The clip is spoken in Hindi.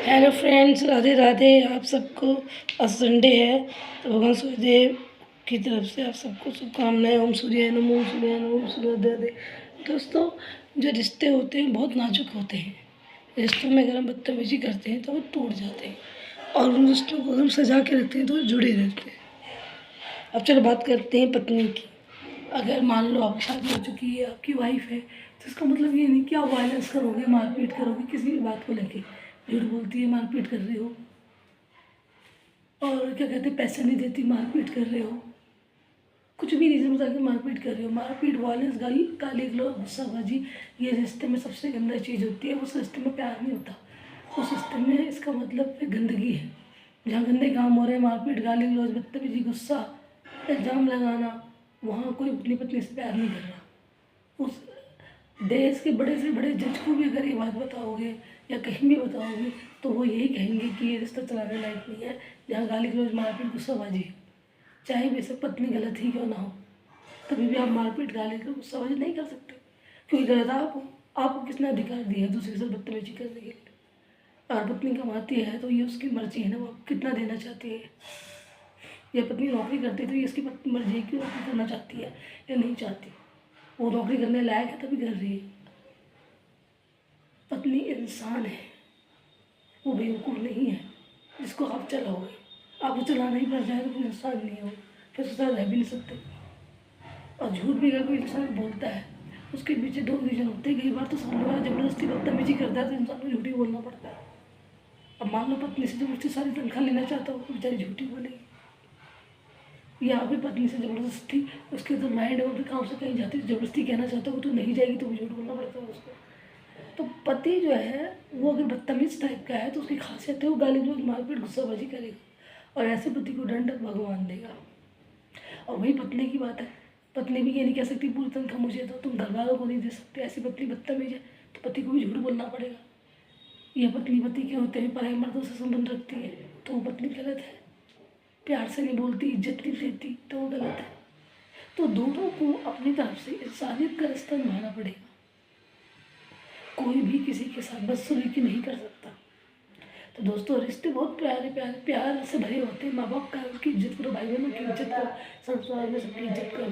Hello friends, Radhe Radhe. आप सबको आज संडे है तो भगवान सूर्यदेव की तरफ से आप सबको शुभकामनाएं। ओम सूर्याय नमः, ओम सूर्याय नमः, ओम सूर्य राधे। दोस्तों, जो रिश्ते होते हैं बहुत नाजुक होते हैं। रिश्तों में अगर हम बदतमीजी करते हैं तो वो टूट जाते हैं, और उन रिश्तों को हम सजा के रखते हैं तो वो जुड़े रहते हैं। अब चलो बात करते हैं पत्नी की। अगर मान लो आपकी शादी हो चुकी है, आपकी वाइफ है, तो इसका मतलब ये नहीं कि आप वायलेंस करोगे, मारपीट करोगे किसी भी बात को लेके। झूठ बोलती है, मारपीट कर रहे हो, और क्या कहते हैं पैसे नहीं देती, मारपीट कर रहे हो, कुछ भी रीज़न बता के मारपीट कर रहे हो। मारपीट, वायलेंस, गाली गलौज, गुस्साबाजी, ये रिश्ते में सबसे गंदा चीज़ होती है। उस रिश्ते में प्यार नहीं होता, उस रिश्ते में इसका मतलब गंदगी है। जहाँ गंदे काम हो रहे हैं, मारपीट, गाली गलौज, बदतमीजी, गुस्सा, इल्ज़ाम लगाना, वहाँ कोई अपनी पत्नी से प्यार नहीं कर रहा। उस देश के बड़े से बड़े जज को भी अगर ये बात बताओगे या कहीं भी बताओगे तो वो यही कहेंगे कि ये रिश्ता चलाने लायक नहीं है, जहाँ गाली गलौज, मारपीट, गुस्साबाजी है। चाहे बेशक पत्नी गलत ही क्यों ना हो, कभी भी आप मारपीट, गाली गलौज, गुस्साबाजी नहीं कर सकते, क्योंकि गलत आप हो। आपको किसने अधिकार दिया है दूसरे के साथ बदतमीजी करने के लिए? और पत्नी कमाती है तो ये उसकी मर्जी है ना, वो कितना देना चाहती है। या पत्नी नौकरी करती है तो ये उसकी मर्जी है कि नौकरी करना चाहती है या नहीं चाहती। वो नौकरी करने लायक है तभी कर रही है। पत्नी इंसान है, वो बेवकूफ़ नहीं है जिसको आप चलाओगे। आपको चलाना ही पड़ जाए तो कोई इंसान नहीं हो, फिर उसके साथ रह भी नहीं सकते। और झूठ भी अगर कोई इंसान बोलता है उसके पीछे दो रीज़न होते हैं। कई बार तो सामने वाला ज़बरदस्ती बदतमीजी करता है तो इंसान को झूठी बोलना पड़ता है। अब मान लो पत्नी से ज़बरदस्ती सारी तनख्वाह लेना चाहता हो तो बेचारी झूठी बोलेगी। या फिर पत्नी से ज़बरदस्ती उसके तो माइंड में काम से कहीं जाती है, ज़बरदस्ती कहना चाहता हो तो नहीं जाएगी तो झूठ बोलना पड़ता है उसको। तो पति जो है वो अगर बदतमीज टाइप का है तो उसकी खासियत है वो गाली गलौज, मारपीट, गुस्साबाजी करेगा, और ऐसे पति को दंड भगवान देगा। और वही पत्नी की बात है, पत्नी भी ये नहीं कह सकती पूरी तनख्वाह मुझे दो, तुम घर वालों को नहीं दे सकते। ऐसी पत्नी बदतमीज है तो पति को भी झूठ बोलना पड़ेगा। यह पत्नी पति के होते हैं पराए मर्दों से संबंध रखती है तो वो पत्नी गलत है। प्यार से नहीं बोलती, इज्जत नहीं देती तो वो गलत है। तो दोनों को अपनी तरफ से इंसानियत का रिश्ता निभाना पड़ेगा। कोई भी किसी के साथ बदसलूकी नहीं कर सकता। तो दोस्तों, रिश्ते बहुत प्यारे प्यारे प्यार से भरे होते हैं। माँ बाप का की इज्जत करो, भाई बहनों की इज्जत करो, संसार में सबकी इज्जत करो।